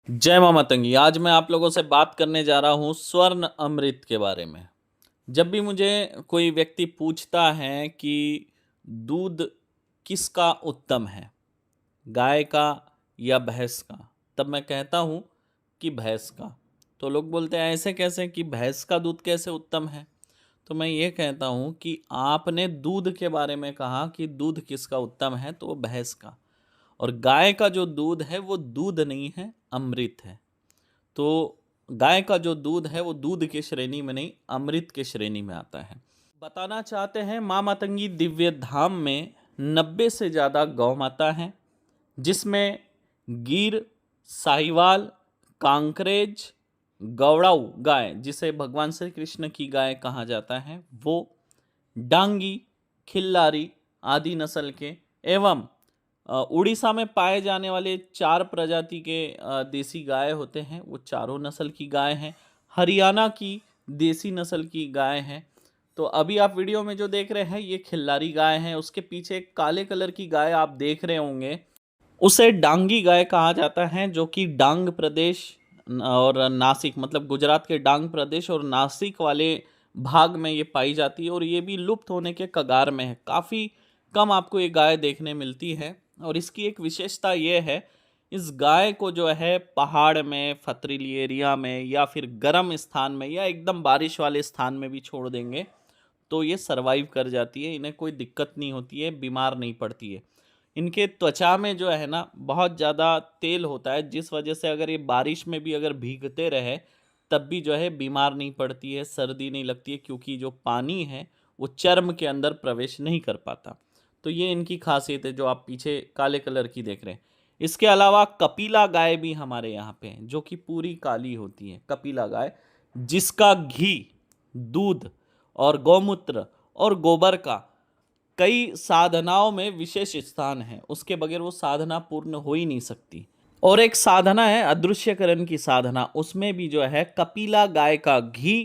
जय माँ मतंगी। आज मैं आप लोगों से बात करने जा रहा हूँ स्वर्ण अमृत के बारे में। जब भी मुझे कोई व्यक्ति पूछता है कि दूध किसका उत्तम है, गाय का या भैंस का, तब मैं कहता हूँ कि भैंस का। तो लोग बोलते हैं ऐसे कैसे कि भैंस का दूध कैसे उत्तम है। तो मैं ये कहता हूँ कि आपने दूध के बारे में कहा कि दूध किसका उत्तम है, तो वो भैंस का। और गाय का जो दूध है वो दूध नहीं है, अमृत है। तो गाय का जो दूध है वो दूध की श्रेणी में नहीं, अमृत की श्रेणी में आता है। बताना चाहते हैं माँ मातंगी दिव्य धाम में 90 से ज़्यादा गौ माता हैं, जिसमें गिर, साहिवाल, कांकरेज, गौड़ाऊ गाय जिसे भगवान श्री कृष्ण की गाय कहा जाता है वो, डांगी, खिल्लारी आदि नस्ल के, एवं उड़ीसा में पाए जाने वाले 4 प्रजाति के देसी गाय होते हैं, वो चारों नस्ल की गाय हैं। हरियाणा की देसी नस्ल की गाय हैं। तो अभी आप वीडियो में जो देख रहे हैं ये खिल्लारी गाय है। उसके पीछे एक काले कलर की गाय आप देख रहे होंगे, उसे डांगी गाय कहा जाता है, जो कि डांग प्रदेश और नासिक मतलब गुजरात के डांग प्रदेश और नासिक वाले भाग में ये पाई जाती है और ये भी लुप्त होने के कगार में है। काफ़ी कम आपको ये गाय देखने मिलती है और इसकी एक विशेषता ये है, इस गाय को जो है पहाड़ में, पथरीली एरिया में या फिर गर्म स्थान में या एकदम बारिश वाले स्थान में भी छोड़ देंगे तो ये सरवाइव कर जाती है। इन्हें कोई दिक्कत नहीं होती है, बीमार नहीं पड़ती है। इनके त्वचा में जो है ना बहुत ज़्यादा तेल होता है, जिस वजह से अगर ये बारिश में भी अगर भीगते रहे तब भी जो है बीमार नहीं पड़ती है, सर्दी नहीं लगती है, क्योंकि जो पानी है वो चर्म के अंदर प्रवेश नहीं कर पाता। तो ये इनकी खासियत है जो आप पीछे काले कलर की देख रहे हैं। इसके अलावा कपिला गाय भी हमारे यहाँ पे है, जो कि पूरी काली होती है। कपिला गाय जिसका घी, दूध और गौमूत्र और गोबर का कई साधनाओं में विशेष स्थान है, उसके बगैर वो साधना पूर्ण हो ही नहीं सकती। और एक साधना है अदृश्यकरण की साधना, उसमें भी जो है कपिला गाय का घी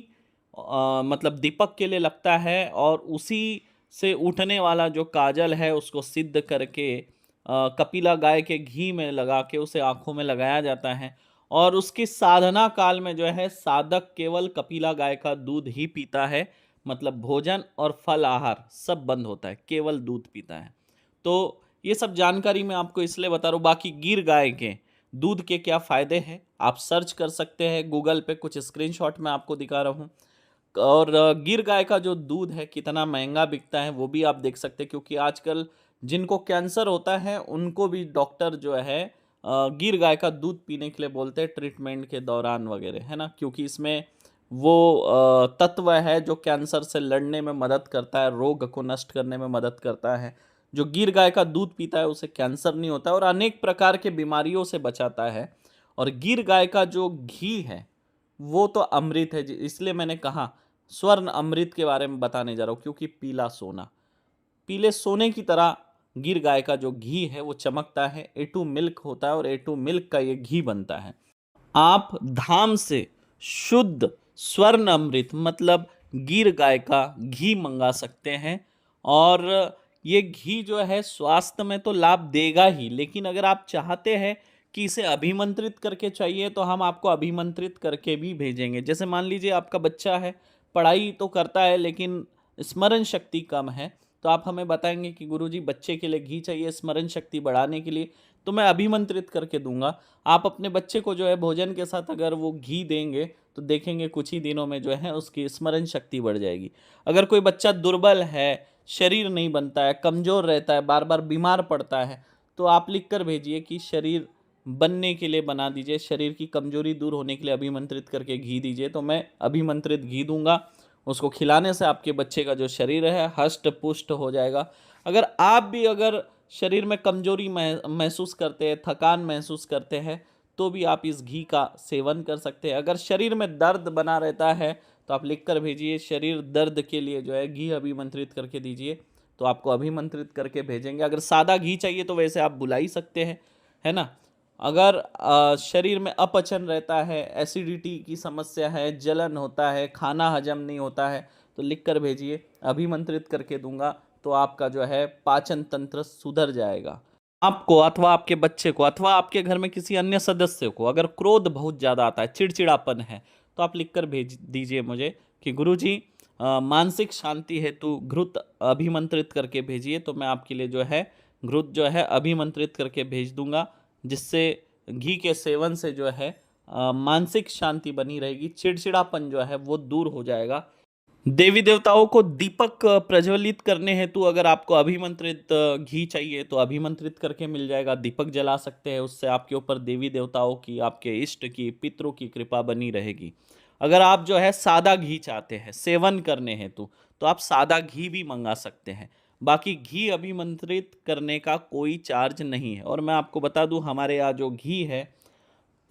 मतलब दीपक के लिए लगता है और उसी से उठने वाला जो काजल है उसको सिद्ध करके कपिला गाय के घी में लगा के उसे आंखों में लगाया जाता है। और उसकी साधना काल में जो है साधक केवल कपिला गाय का दूध ही पीता है, मतलब भोजन और फल आहार सब बंद होता है, केवल दूध पीता है। तो ये सब जानकारी मैं आपको इसलिए बता रहा हूँ। बाकी गिर गाय के दूध के क्या फ़ायदे हैं आप सर्च कर सकते हैं गूगल पे, कुछ स्क्रीनशॉट मैं आपको दिखा रहा हूँ। और गिर गाय का जो दूध है कितना महंगा बिकता है वो भी आप देख सकते हैं, क्योंकि आजकल जिनको कैंसर होता है उनको भी डॉक्टर जो है गिर गाय का दूध पीने के लिए बोलते हैं ट्रीटमेंट के दौरान वगैरह, है ना, क्योंकि इसमें वो तत्व है जो कैंसर से लड़ने में मदद करता है, रोग को नष्ट करने में मदद करता है। जो गिर गाय का दूध पीता है उसे कैंसर नहीं होता और अनेक प्रकार के बीमारियों से बचाता है। और गिर गाय का जो घी है वो तो अमृत है, इसलिए मैंने कहा स्वर्ण अमृत के बारे में बताने जा रहा हूँ, क्योंकि पीला सोना, पीले सोने की तरह गिर गाय का जो घी है वो चमकता है। A2 मिल्क होता है और A2 मिल्क का ये घी बनता है। आप धाम से शुद्ध स्वर्ण अमृत मतलब गिर गाय का घी मंगा सकते हैं। और ये घी जो है स्वास्थ्य में तो लाभ देगा ही, लेकिन अगर आप चाहते हैं कि इसे अभिमंत्रित करके चाहिए तो हम आपको अभिमंत्रित करके भी भेजेंगे। जैसे मान लीजिए आपका बच्चा है, पढ़ाई तो करता है लेकिन स्मरण शक्ति कम है, तो आप हमें बताएंगे कि गुरुजी बच्चे के लिए घी चाहिए स्मरण शक्ति बढ़ाने के लिए, तो मैं अभिमंत्रित करके दूंगा। आप अपने बच्चे को जो है भोजन के साथ अगर वो घी देंगे तो देखेंगे कुछ ही दिनों में जो है उसकी स्मरण शक्ति बढ़ जाएगी। अगर कोई बच्चा दुर्बल है, शरीर नहीं बनता है, कमज़ोर रहता है, बार बार बीमार पड़ता है, तो आप लिख कर भेजिए कि शरीर बनने के लिए बना दीजिए, शरीर की कमजोरी दूर होने के लिए अभिमंत्रित करके घी दीजिए, तो मैं अभिमंत्रित घी दूंगा। उसको खिलाने से आपके बच्चे का जो शरीर है हष्ट पुष्ट हो जाएगा। अगर आप भी अगर शरीर में कमजोरी महसूस करते हैं, थकान महसूस करते हैं, तो भी आप इस घी का सेवन कर सकते हैं। अगर शरीर में दर्द बना रहता है तो आप लिख कर भेजिए शरीर दर्द के लिए जो है घी अभिमंत्रित करके दीजिए, तो आपको अभिमंत्रित करके भेजेंगे। अगर सादा घी चाहिए तो वैसे आप बुला ही सकते हैं, है ना। अगर शरीर में अपचन रहता है, एसिडिटी की समस्या है, जलन होता है, खाना हजम नहीं होता है, तो लिख कर भेजिए, अभिमंत्रित करके दूंगा, तो आपका जो है पाचन तंत्र सुधर जाएगा। आपको अथवा आपके बच्चे को अथवा आपके घर में किसी अन्य सदस्य को अगर क्रोध बहुत ज़्यादा आता है, चिड़चिड़ापन है, तो आप लिखकर भेज दीजिए मुझे कि गुरुजी मानसिक शांति हेतु घृत अभिमंत्रित करके भेजिए, तो मैं आपके लिए जो है घृत जो है अभिमंत्रित करके भेज दूंगा, जिससे घी के सेवन से जो है मानसिक शांति बनी रहेगी, चिड़चिड़ापन जो है वो दूर हो जाएगा। देवी देवताओं को दीपक प्रज्वलित करने हेतु अगर आपको अभिमंत्रित घी चाहिए तो अभिमंत्रित करके मिल जाएगा, दीपक जला सकते हैं, उससे आपके ऊपर देवी देवताओं की, आपके इष्ट की, पितरों की कृपा बनी रहेगी। अगर आप जो है सादा घी चाहते हैं सेवन करने हेतु तो आप सादा घी भी मंगा सकते हैं। बाकी घी अभिमंत्रित करने का कोई चार्ज नहीं है। और मैं आपको बता दूं, हमारे यहाँ जो घी है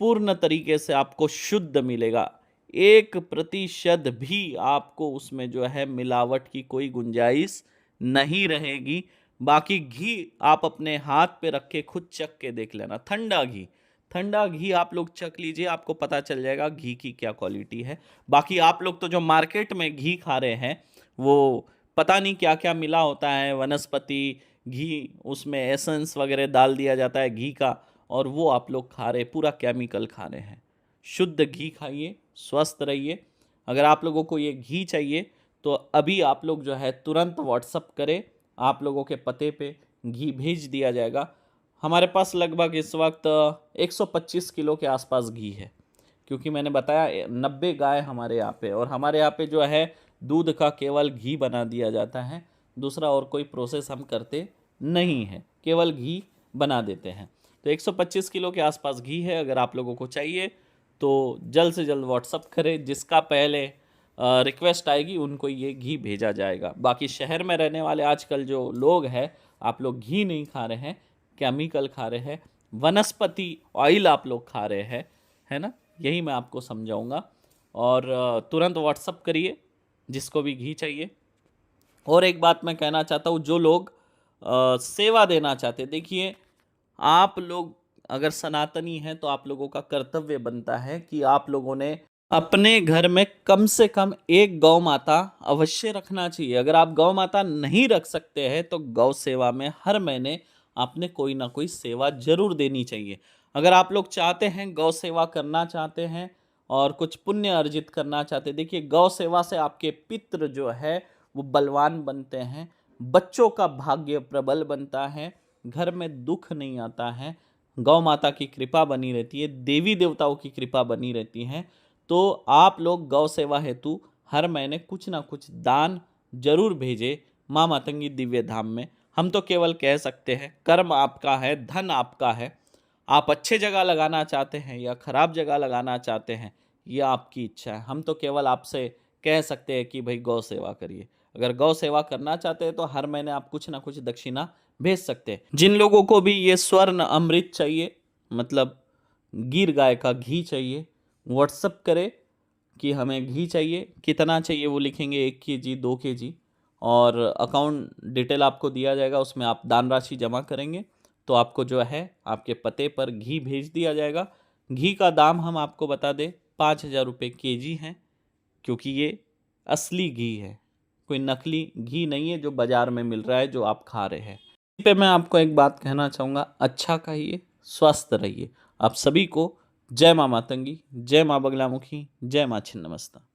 पूर्ण तरीके से आपको शुद्ध मिलेगा, 1% भी आपको उसमें जो है मिलावट की कोई गुंजाइश नहीं रहेगी। बाकी घी आप अपने हाथ पे रख के खुद चख के देख लेना, ठंडा घी आप लोग चख लीजिए, आपको पता चल जाएगा घी की क्या क्वालिटी है। बाकी आप लोग तो जो मार्केट में घी खा रहे हैं वो पता नहीं क्या क्या मिला होता है, वनस्पति घी, उसमें एसेंस वगैरह डाल दिया जाता है घी का, और वो आप लोग खा रहे, पूरा केमिकल खा रहे हैं। शुद्ध घी खाइए, स्वस्थ रहिए। अगर आप लोगों को ये घी चाहिए तो अभी आप लोग जो है तुरंत व्हाट्सअप करें, आप लोगों के पते पे घी भेज दिया जाएगा। हमारे पास लगभग इस वक्त 125 किलो के आसपास घी है, क्योंकि मैंने बताया 90 गाय हमारे यहाँ पे, और हमारे यहाँ पे जो है दूध का केवल घी बना दिया जाता है, दूसरा और कोई प्रोसेस हम करते नहीं हैं, केवल घी बना देते हैं। तो 125 किलो के आसपास घी है। अगर आप लोगों को चाहिए तो जल्द से जल्द व्हाट्सअप करें, जिसका पहले रिक्वेस्ट आएगी उनको ये घी भेजा जाएगा। बाकी शहर में रहने वाले आजकल जो लोग हैं, आप लोग घी नहीं खा रहे हैं, केमिकल खा रहे हैं, वनस्पति ऑयल आप लोग खा रहे हैं, है ना, यही मैं आपको समझाऊंगा। और तुरंत व्हाट्सअप करिए जिसको भी घी चाहिए। और एक बात मैं कहना चाहता हूँ, जो लोग सेवा देना चाहते, देखिए आप लोग अगर सनातनी हैं तो आप लोगों का कर्तव्य बनता है कि आप लोगों ने अपने घर में कम से कम एक गौ माता अवश्य रखना चाहिए। अगर आप गौ माता नहीं रख सकते हैं तो गौ सेवा में हर महीने आपने कोई ना कोई सेवा जरूर देनी चाहिए। अगर आप लोग चाहते हैं गौ सेवा करना चाहते हैं और कुछ पुण्य अर्जित करना चाहते हैं, देखिए गौ सेवा से आपके पितृ जो है वो बलवान बनते हैं, बच्चों का भाग्य प्रबल बनता है, घर में दुख नहीं आता है, गौ माता की कृपा बनी रहती है, देवी देवताओं की कृपा बनी रहती है। तो आप लोग गौ सेवा हेतु हर महीने कुछ ना कुछ दान जरूर भेजें माँ मातंगी दिव्य धाम में। हम तो केवल कह सकते हैं, कर्म आपका है, धन आपका है। आप अच्छे जगह लगाना चाहते हैं या खराब जगह लगाना चाहते हैं, ये आपकी इच्छा है। हम तो केवल आपसे कह सकते हैं कि भाई गौ सेवा करिए। अगर गौ सेवा करना चाहते हैं तो हर महीने आप कुछ ना कुछ दक्षिणा भेज सकते हैं। जिन लोगों को भी ये स्वर्ण अमृत चाहिए, मतलब गिर गाय का घी चाहिए, व्हाट्सअप करें कि हमें घी चाहिए, कितना चाहिए वो लिखेंगे, 1 kg 2 kg, और अकाउंट डिटेल आपको दिया जाएगा, उसमें आप दान राशि जमा करेंगे तो आपको जो है आपके पते पर घी भेज दिया जाएगा। घी का दाम हम आपको बता दें, 5,000 रुपये kg है, क्योंकि ये असली घी है, कोई नकली घी नहीं है जो बाजार में मिल रहा है जो आप खा रहे हैं। इस पे मैं आपको एक बात कहना चाहूँगा, अच्छा खाइए, स्वस्थ रहिए। आप सभी को जय माँ मातंगी, जय माँ बगलामुखी, जय माँ छिन्नमस्ता।